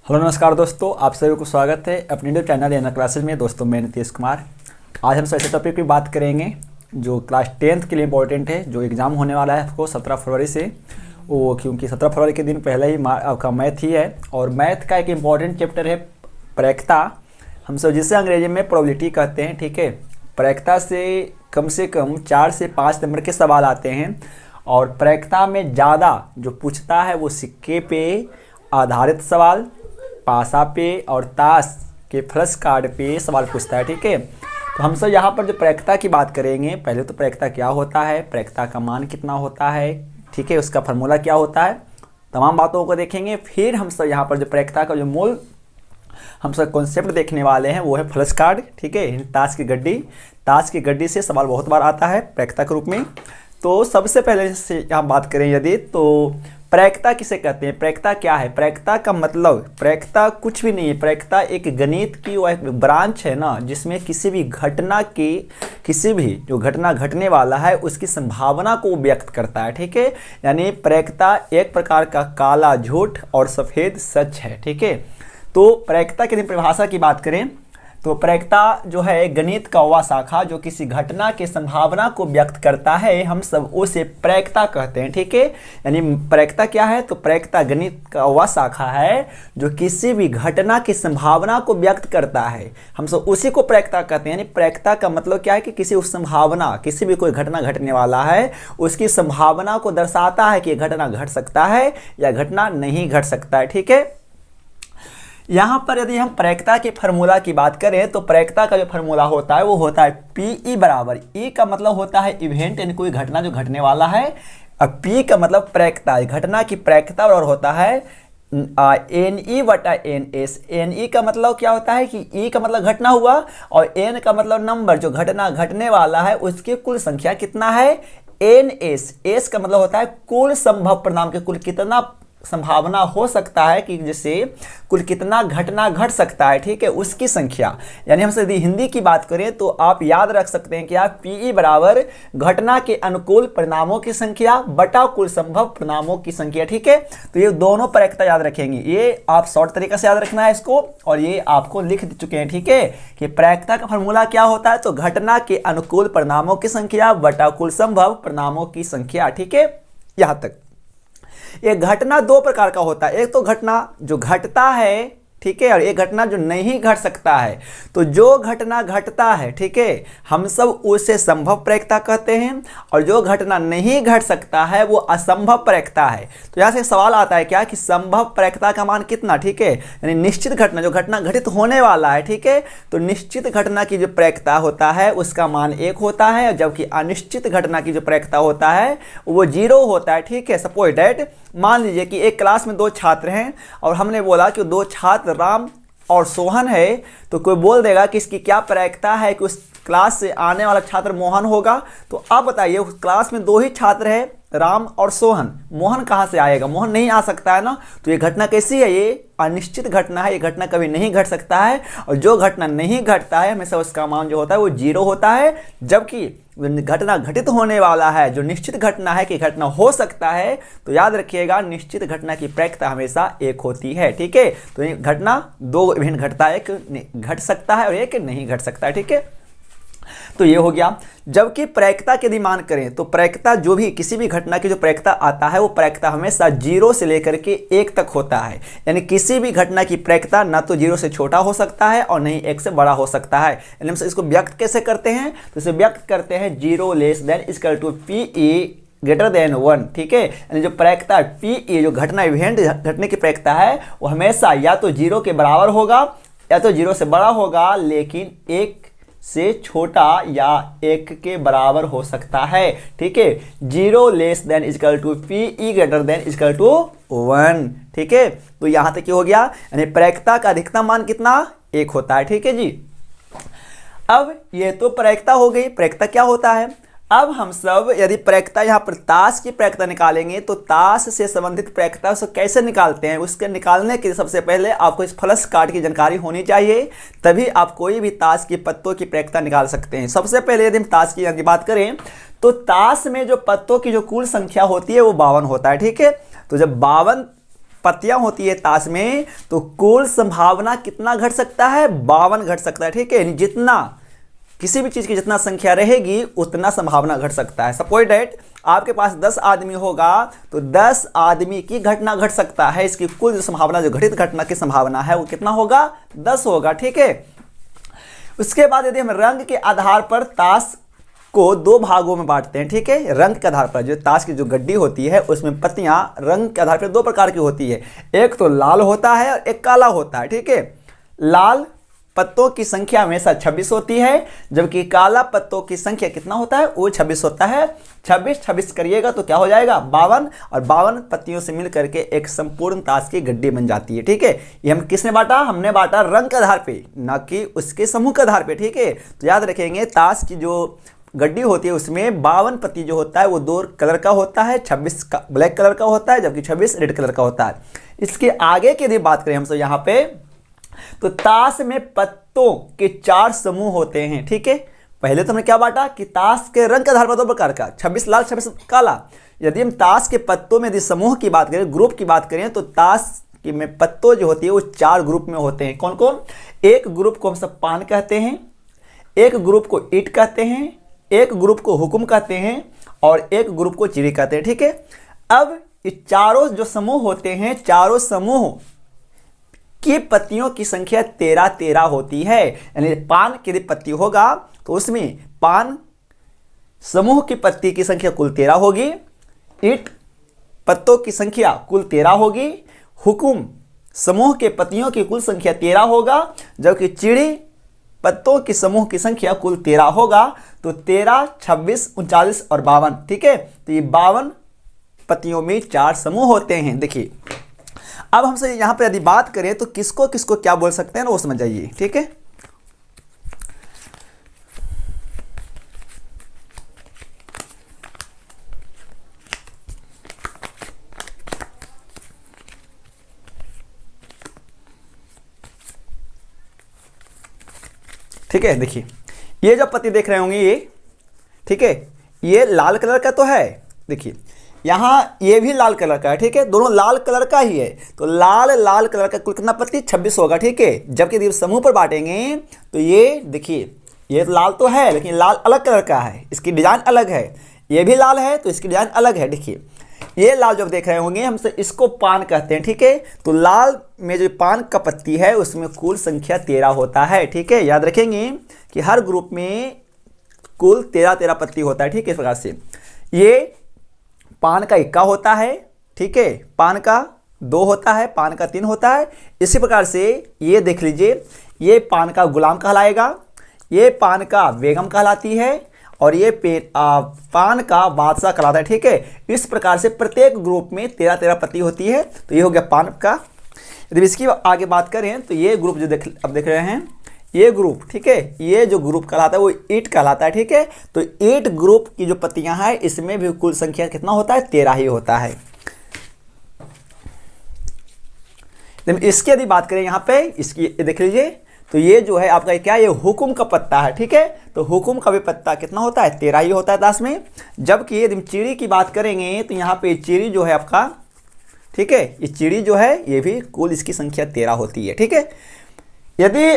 Hello नमस्कार दोस्तों, आप सभी को स्वागत है अपने यूट्यूब चैनल एनर क्लासेज में। दोस्तों मैं नीतीश कुमार। आज हम ऐसे टॉपिक की बात करेंगे जो क्लास 10th के लिए इम्पोर्टेंट है, जो एग्ज़ाम होने वाला है आपको 17 फरवरी से। वो क्योंकि 17 फरवरी के दिन पहले ही आपका मैथ ही है, और मैथ का एक इम्पॉर्टेंट चैप्टर है प्रैक्ता, हम सब जिसे अंग्रेजी में प्रोबेबिलिटी कहते हैं। ठीक है, प्रैक्ता से कम 4 से 5 नंबर के सवाल आते हैं, और प्रैक्ता में ज़्यादा जो पूछता है वो सिक्के पे आधारित सवाल, पासा पे और ताश के फ्लश कार्ड पे सवाल पूछता है। ठीक है, तो हम सब यहाँ पर जो प्रैक्ता की बात करेंगे, पहले तो प्रैक्ता क्या होता है, प्रैक्ता का मान कितना होता है, ठीक है, उसका फार्मूला क्या होता है, तमाम बातों को देखेंगे। फिर हम सब यहाँ पर जो प्रैक्ता का जो मूल हम सब कॉन्सेप्ट देखने वाले हैं वो है फ्लश कार्ड। ठीक है, ताश की गड्डी से सवाल बहुत बार आता है प्रैक्ता के रूप में। तो सबसे पहले से यहाँ बात करें यदि, तो प्रैक्ता किसे कहते हैं, प्रैक्ता क्या है। प्रैक्ता का मतलब, प्रैक्ता कुछ भी नहीं है। प्रैक्ता एक गणित की वो एक ब्रांच है ना, जिसमें किसी भी घटना की, किसी भी जो घटना घटने वाला है उसकी संभावना को व्यक्त करता है। ठीक है, यानी प्रैक्ता एक प्रकार का काला झूठ और सफ़ेद सच है। ठीक है, तो प्रैक्ता की परिभाषा की बात करें तो प्रैक्ता जो है गणित का वह शाखा जो किसी घटना की संभावना को व्यक्त करता है, हम सब उसे प्रैक्ता कहते हैं। ठीक है, यानी प्रैक्ता क्या है, तो प्रैक्ता गणित का वह शाखा है जो किसी भी घटना की संभावना को व्यक्त करता है, हम सब उसी को प्रैक्ता कहते हैं। यानी प्रैक्ता का मतलब क्या है कि किसी उस संभावना, किसी भी कोई घटना घटने वाला है उसकी संभावना को दर्शाता है कि घटना घट सकता है या घटना नहीं घट सकता है। ठीक है, यहाँ पर यदि हम प्रैक्ता के फार्मूला की बात करें तो प्रैक्ता का जो फार्मूला होता है वो होता है पी बराबर, ई का मतलब होता है इवेंट, यानी कोई घटना जो घटने वाला है, और पी का मतलब प्रैक्ता, घटना की प्रैक्ता, और होता है एन ई बटा एन एस। एन ई का मतलब क्या होता है कि ई का मतलब घटना हुआ, और एन का मतलब नंबर, जो घटना घटने वाला है उसकी कुल संख्या कितना है, एन एस। एस का मतलब होता है कुल संभव परिणाम के, कुल कितना संभावना हो सकता है कि जिससे कुल कितना घटना घट सकता है, ठीक है, उसकी संख्या। यानी हमसे यदि हिंदी की बात करें तो आप याद रख सकते हैं कि आप पीई बराबर घटना के अनुकूल परिणामों की संख्या बटा कुल संभव परिणामों की संख्या। ठीक है, तो ये दोनों प्रैक्ता याद रखेंगे, ये आप शॉर्ट तरीके से याद रखना है इसको, और ये आपको लिख चुके हैं। ठीक है, कि प्रैक्ता का फॉर्मूला क्या होता है, तो घटना के अनुकूल परिणामों की संख्या बटा कुल संभव परिणामों की संख्या। ठीक है, यहां तक। ये घटना दो प्रकार का होता है, एक तो घटना जो घटता है, ठीक है, और एक घटना जो नहीं घट सकता है। तो जो घटना घटता है, ठीक है, हम सब उसे संभव प्रैक्ता कहते हैं, और जो घटना नहीं घट सकता है वो असंभव प्रैक्ता है। तो यहाँ से सवाल आता है क्या कि संभव प्रैक्ता का मान कितना, ठीक है, यानी निश्चित घटना, जो घटना घटित होने वाला है, ठीक है, तो निश्चित घटना की जो प्रैक्ता होता है उसका मान 1 होता है, जबकि अनिश्चित घटना की जो प्रैक्ता होता है वो 0 होता है। ठीक है, सपोज डैट, मान लीजिए कि एक क्लास में 2 छात्र हैं, और हमने बोला कि 2 छात्र राम और सोहन है, तो कोई बोल देगा कि इसकी क्या प्रैक्ता है कि उस क्लास से आने वाला छात्र मोहन होगा। तो आप बताइए, उस क्लास में 2 ही छात्र हैं, राम और सोहन, मोहन कहाँ से आएगा, मोहन नहीं आ सकता है ना। तो ये घटना कैसी है, ये अनिश्चित घटना है, ये घटना कभी नहीं घट सकता है, और जो घटना नहीं घटता है हमेशा उसका मान जो होता है वो 0 होता है। जबकि घटना घटित होने वाला है, जो निश्चित घटना है कि घटना हो सकता है, तो याद रखिएगा निश्चित घटना की प्रैक्ता हमेशा 1 होती है। ठीक है, तो ये घटना 2 इवेंट घटता है, एक घट सकता है और एक नहीं घट सकता है। ठीक है, तो ये हो गया। जबकि प्रैक्ता की यदि मान करें तो प्रैक्ता जो भी किसी भी घटना की जो प्रैक्ता आता है वो प्रैक्ता हमेशा 0 से लेकर के 1 तक होता है। यानी किसी भी घटना की प्रैक्ता ना तो 0 से छोटा हो सकता है और नहीं 1 से बड़ा हो सकता है। यानी हम इसको व्यक्त कैसे करते हैं, तो इसे व्यक्त करते हैं 0 less than equal to P greater than 1। ठीक है, यानी जो प्रैक्ता पी, जो घटना इवेंट घटने की प्रैक्ता है वो हमेशा या तो 0 के बराबर होगा या तो 0 से बड़ा होगा, लेकिन 1 से छोटा या 1 के बराबर हो सकता है। ठीक है, 0 less than equal to P greater than equal to 1। ठीक है, तो यहां तक हो गया, यानी प्रैक्ता का अधिकतम मान कितना, 1 होता है। ठीक है जी, अब ये तो प्रैक्ता हो गई। प्रैक्ता क्या होता है, अब हम सब यदि प्रैक्ता यहाँ पर ताश की प्रैक्ता निकालेंगे तो ताश से संबंधित प्रैक्ता उसको कैसे निकालते हैं, उसके निकालने के सबसे पहले आपको इस फ्लश कार्ड की जानकारी होनी चाहिए, तभी आप कोई भी ताश की पत्तों की प्रैक्ता निकाल सकते हैं। सबसे पहले यदि हम ताश की बात करें तो ताश में जो पत्तों की जो कुल संख्या होती है वो 52 होता है। ठीक है, तो जब 52 पत्तियां होती है ताश में, तो कुल संभावना कितना घट सकता है? 52 घट सकता है। ठीक है, यानी जितना किसी भी चीज की जितना संख्या रहेगी उतना संभावना घट सकता है। सपोज डेट आपके पास 10 आदमी होगा तो 10 आदमी की घटना घट सकता है। इसकी कुल जो संभावना, जो घटित घटना की संभावना है वो कितना होगा? 10 होगा। ठीक है, उसके बाद यदि हम रंग के आधार पर ताश को दो भागों में बांटते हैं। ठीक है, रंग के आधार पर जो ताश की जो गड्डी होती है उसमें पत्तियां रंग के आधार पर दो प्रकार की होती है, एक तो लाल होता है और एक काला होता है। ठीक है, लाल पत्तों की संख्या हमेशा 26 होती है, जबकि काला पत्तों की संख्या कितना होता है? वो 26 होता है। 26 करिएगा तो क्या हो जाएगा? 52, और 52 पत्तियों से मिल करके एक संपूर्ण ताश की गड्डी बन जाती है। ठीक है, ये हम किसने बांटा? हमने बांटा रंग के आधार पे, ना कि उसके समूह के आधार पे। ठीक है, तो याद रखेंगे ताश की जो गड्डी होती है उसमें 52 पत्ती जो होता है वो 2 कलर का होता है, 26 का ब्लैक कलर का होता है, जबकि 26 रेड कलर का होता है। इसके आगे की यदि बात करें हमसे यहाँ पे, तो ताश में पत्तों के 4 समूह होते हैं। ठीक है, पहले तो हमने क्या बांटा कि ताश के रंग के आधार पर 2 प्रकार का, 26 लाल 26 काला। यदि हम ताश के पत्तों में यदि समूह की बात करें, ग्रुप की बात करें, तो ताश की में पत्तों जो होती है वो 4 ग्रुप में होते हैं। कौन कौन? एक ग्रुप को हम सब पान कहते हैं, एक ग्रुप को ईंट कहते हैं, एक ग्रुप को हुकुम कहते हैं, और एक ग्रुप को चिड़ी कहते हैं। ठीक है, अब ये चारों जो समूह होते हैं, चारों समूह की पत्तियों की संख्या 13 होती है। यानी पान की यदि पत्ती होगा तो उसमें पान समूह की पत्ती की संख्या कुल 13 होगी, ईंट पत्तों की संख्या कुल 13 होगी, हुकुम समूह के पत्तियों की कुल संख्या 13 होगा, जबकि चिड़ी पत्तों की समूह की संख्या कुल 13 होगा। तो 13, 26, 39 और 52। ठीक है, तो ये 52 पत्तियों में 4 समूह होते हैं। देखिए, अब हमसे यहां पर यदि बात करें तो किसको किसको क्या बोल सकते हैं ना वो समझ जाइए। ठीक है, ठीक है, देखिए ये जो पत्ती देख रहे होंगे ये, ठीक है, ये लाल कलर का तो है। देखिए यहाँ ये भी लाल कलर का है। ठीक है, दोनों लाल कलर का ही है, तो लाल कलर का कुल कितना पत्ती? 26 होगा। ठीक है, जबकि यदि समूह पर बांटेंगे तो ये देखिए, ये लाल तो है लेकिन लाल अलग कलर का है, इसकी डिजाइन अलग है। ये भी लाल है तो इसकी डिजाइन अलग है। देखिए ये लाल जो देख रहे होंगे हमसे इसको पान कहते हैं। ठीक है, तो लाल में जो पान का पत्ती है उसमें कुल संख्या 13 होता है। ठीक है, याद रखेंगे कि हर ग्रुप में कुल 13 पत्ती होता है। ठीक है, इस प्रकार से ये पान का 1 होता है। ठीक है, पान का 2 होता है, पान का 3 होता है। इसी प्रकार से ये देख लीजिए, ये पान का गुलाम कहलाएगा, ये पान का बेगम कहलाती है, और ये पान का बादशाह कहलाता है। ठीक है, इस प्रकार से प्रत्येक ग्रुप में 13 पत्ती होती है। तो ये हो गया पान का। यदि इसकी आगे बात करें तो ये ग्रुप जो अब देख रहे हैं, ये ग्रुप, ठीक है, ये जो ग्रुप कहलाता है वो ईंट कहलाता है। ठीक है, तो ईंट ग्रुप की जो पत्तियां हैं इसमें भी कुल संख्या कितना होता है? 13 ही होता है। इसकी यदि बात करें यहाँ पे, इसकी देख लीजिए, तो ये जो है आपका क्या, ये हुकुम का पत्ता है। ठीक है, तो हुकुम का भी पत्ता कितना होता है? 13 ही होता है ताश में। जबकि यदि चिड़ी की बात करेंगे तो यहाँ पे चिड़ी जो है आपका, ठीक है, ये चिड़ी जो है ये भी कुल इसकी संख्या 13 होती है। ठीक है, यदि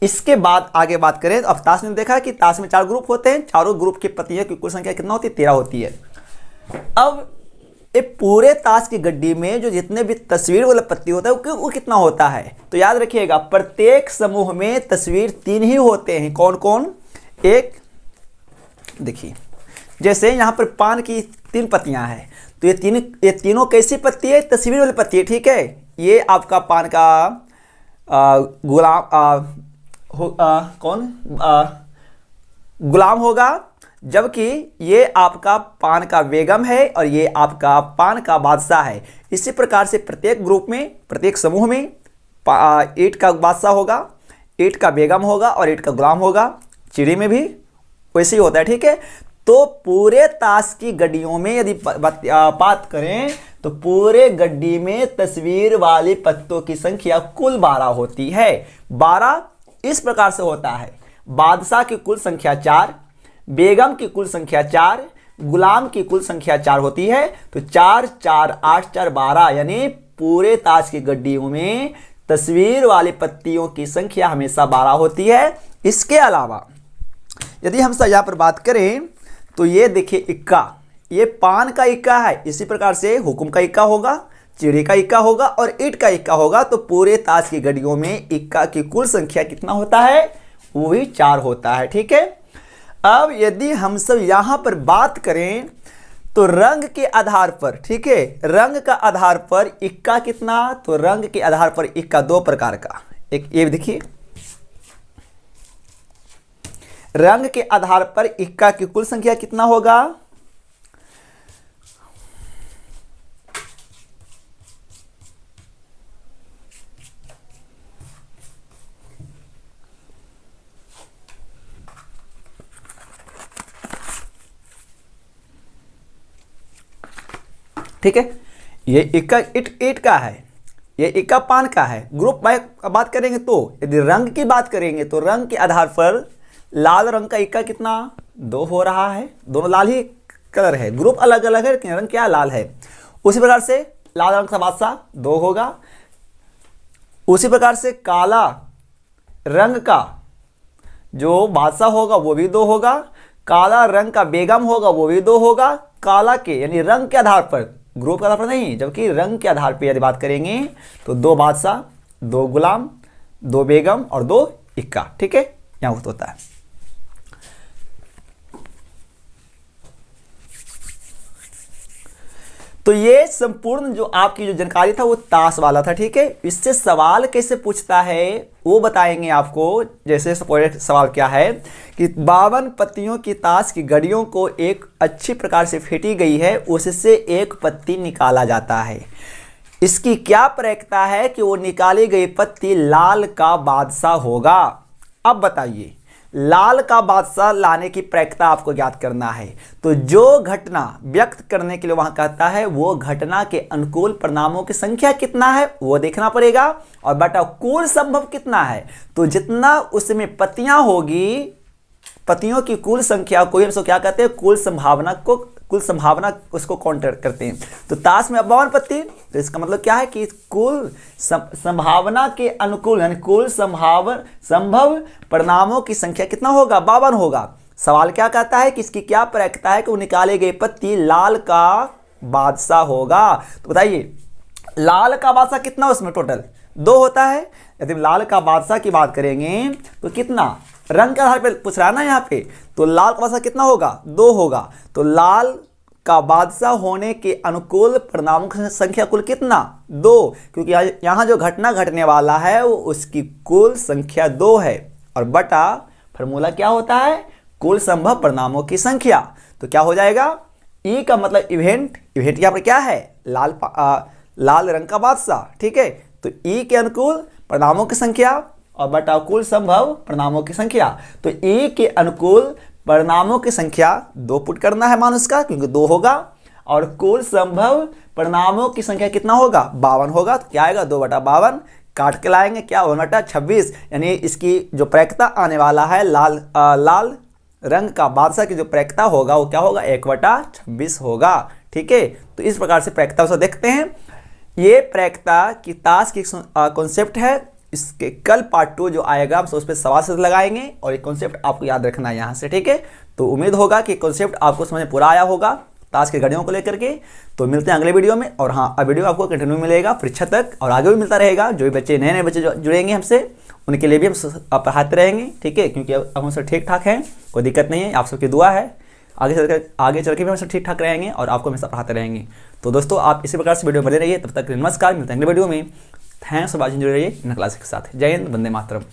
इसके बाद आगे बात करें तो अब ताश में देखा कि ताश में 4 ग्रुप होते हैं, चारों ग्रुप की पत्तियों की कुल संख्या कितना होती है? 13 होती है। अब ये पूरे ताश की गड्डी में जो जितने भी तस्वीर वाला पत्ती होता है वो कितना होता है? तो याद रखिएगा प्रत्येक समूह में तस्वीर 3 ही होते हैं। कौन कौन? एक देखिए, जैसे यहाँ पर पान की 3 पत्तियां हैं, तो ये तीनों कैसी पत्ती है? तस्वीर वाली पत्ती है। ठीक है, ये आपका पान का गुलाम होगा, जबकि ये आपका पान का बेगम है और ये आपका पान का बादशाह है। इसी प्रकार से प्रत्येक ग्रुप में, प्रत्येक समूह में ईंट का बादशाह होगा, ईंट का बेगम होगा और ईंट का गुलाम होगा। चिड़ी में भी वैसे ही होता है। ठीक है, तो पूरे ताश की गड्डियों में यदि बात करें तो पूरे गड्डी में तस्वीर वाली पत्तों की संख्या कुल 12 होती है। 12 इस प्रकार से होता है, बादशाह की कुल संख्या 4, बेगम की कुल संख्या 4, गुलाम की कुल संख्या 4 होती है। तो 4, 4, 8, 4, 12, यानी पूरे ताश की गड्डियों में तस्वीर वाली पत्तियों की संख्या हमेशा 12 होती है। इसके अलावा यदि हम यहाँ पर बात करें तो ये देखिए इक्का, ये पान का इक्का है, इसी प्रकार से हुकुम का इक्का होगा, चिड़ी का इक्का होगा और ईंट का इक्का होगा। तो पूरे ताश की गड्डियों में इक्का की कुल संख्या कितना होता है? वो भी 4 होता है। ठीक है। अब यदि हम सब यहां पर बात करें तो रंग के आधार पर, ठीक है, रंग का आधार पर इक्का कितना? तो रंग के आधार पर इक्का 2 प्रकार का, एक ये देखिए, रंग के आधार पर इक्का की कुल संख्या कितना होगा? ठीक है, ये इक्का ईंट का है, ये इक्का पान का है। ग्रुप में बात करेंगे तो यदि रंग की बात करेंगे तो रंग के आधार पर लाल रंग का इक्का कितना? 2 हो रहा है, दोनों लाल ही कलर है, ग्रुप अलग अलग है लेकिन रंग क्या लाल है। उसी प्रकार से लाल रंग का बादशाह 2 होगा। उसी प्रकार से काला रंग का जो बादशाह होगा वो भी 2 होगा। काला रंग का बेगम होगा वो भी 2 होगा। काला के यानी रंग के आधार पर, ग्रुप के आधार पर नहीं, जबकि रंग के आधार पर यदि बात करेंगे तो 2 बादशाह, 2 गुलाम, 2 बेगम और 2 इक्का। ठीक है, यहां होता है। तो ये संपूर्ण जो आपकी जो जानकारी था वो ताश वाला था। ठीक है, इससे सवाल कैसे पूछता है वो बताएंगे आपको। जैसे सवाल क्या है कि 52 पत्तियों की ताश की गड़ियों को एक अच्छी प्रकार से फेंटी गई है, उससे एक पत्ती निकाला जाता है। इसकी क्या प्रक्रिया है कि वो निकाली गई पत्ती लाल का बादशाह होगा। अब बताइए, लाल का बादशाह लाने की प्रक्रिया आपको ज्ञात करना है। तो जो घटना व्यक्त करने के लिए वहां कहता है वो घटना के अनुकूल परिणामों की संख्या कितना है वो देखना पड़ेगा, और बटा कुल संभव कितना है। तो जितना उसमें पत्तियां होगी, पत्तियों की कुल संख्या को हम क्या कहते हैं? कुल संभावना उसको काउंटर करते हैं। तो ताश में 52 पत्ती, तो इसका मतलब क्या है कि कुल संभावना के अनुकूल यानी कुल संभव परिणामों की संख्या कितना होगा? 52 होगा। सवाल क्या कहता है कि इसकी क्या प्रक्रिया है कि वो निकाले गए पत्ती लाल का बादशाह होगा। तो बताइए लाल का बादशाह कितना उसमें टोटल? 2 होता है। यदि लाल का बादशाह की बात करेंगे तो कितना? रंग के आधार पर पूछ रहा है ना यहाँ पे, तो लाल का बादशाह कितना होगा? 2 होगा। तो लाल का बादशाह होने के अनुकूल परिणामों की संख्या कुल कितना? 2, क्योंकि यहाँ जो घटना घटने वाला है वो उसकी कुल संख्या 2 है, और बटा फॉर्मूला क्या होता है? कुल संभव परिणामों की संख्या। तो क्या हो जाएगा? ई का मतलब इवेंट, इवेंट यहाँ पर क्या है? लाल रंग का बादशाह। ठीक है, तो ई के अनुकूल परिणामों की संख्या और बटा कुल संभव परिणामों की संख्या। तो ए के अनुकूल परिणामों की संख्या 2 पुट करना है मान उसका, क्योंकि 2 होगा, और कुल संभव परिणामों की संख्या कितना होगा? 52 होगा। तो क्या आएगा? 2/52 काट के लाएंगे, क्या 1/26, यानी इसकी जो प्रक्रिया आने वाला है लाल रंग का बादशाह की जो प्रक्रिया होगा वो क्या होगा? 1/26 होगा। ठीक है, तो इस प्रकार से प्रक्रिया से देखते हैं। ये प्रक्रिया की ताश की कॉन्सेप्ट है। इसके कल पार्ट 2 जो आएगा हम उस पर सवाल से लगाएंगे, और ये कॉन्सेप्ट आपको याद रखना है यहाँ से। ठीक है, तो उम्मीद होगा कि कॉन्सेप्ट आपको समझ में पूरा आया होगा ताश की घड़ियों को लेकर के। तो मिलते हैं अगले वीडियो में, और हाँ, अब वीडियो आपको कंटिन्यू मिलेगा परीक्षा तक, और आगे भी मिलता रहेगा। जो भी बच्चे नए बच्चे जुड़ेंगे हमसे उनके लिए भी हम पढ़ाते रहेंगे। ठीक है, क्योंकि अब हम सब ठीक ठाक हैं, कोई दिक्कत नहीं है, आप सबकी दुआ है। आगे चल के भी हम सब ठीक ठाक रहेंगे और आपको हमेशा पढ़ाते रहेंगे। तो दोस्तों आप इसी प्रकार से वीडियो बने रहिए। तब तक नमस्कार, मिलते हैं अगले वीडियो में। थैंक्स फॉर वॉचिंग, जुड़े रहिए इन क्लास के साथ। जय हिंद, वंदे मातरम।